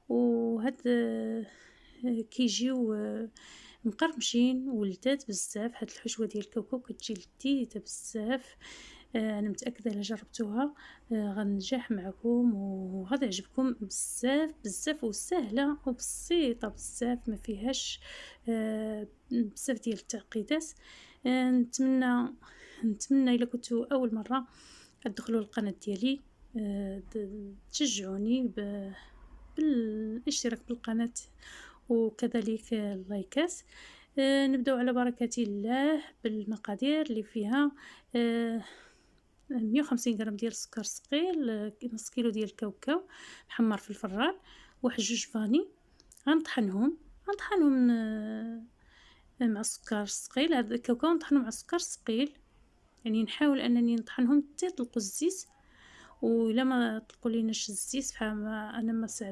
وهاد كيجيو مقرمشين ولذاذ بزاف. هاد الحشوة ديال الكاوكاو كتجي لذيذة بزاف. أنا متأكدة إلا جربتوها غنجاح معاكم وغادي يعجبكم بزاف بزاف، وسهلة وبسيطة بزاف، ما فيهاش بزاف ديال التعقيدات. نتمنى إلا كنتو أول مرة كتدخلوا للقناة ديالي تشجعوني بالاشتراك بالقناة وكذلك اللايكات. نبداو على بركة الله بالمقادير اللي فيها. 150 غرام ديال السكر ثقيل، نص كيلو ديال الكاوكاو محمر في الفران، واحد جوج فاني غنطحنهم مع السكر الثقيل. هاد الكاوكاو نطحنو مع السكر الثقيل، يعني نحاول أنني نطحنهم حتى يطلقوا الزيت، وإلا ما طلقوا ليناش الزيت فما أنا ما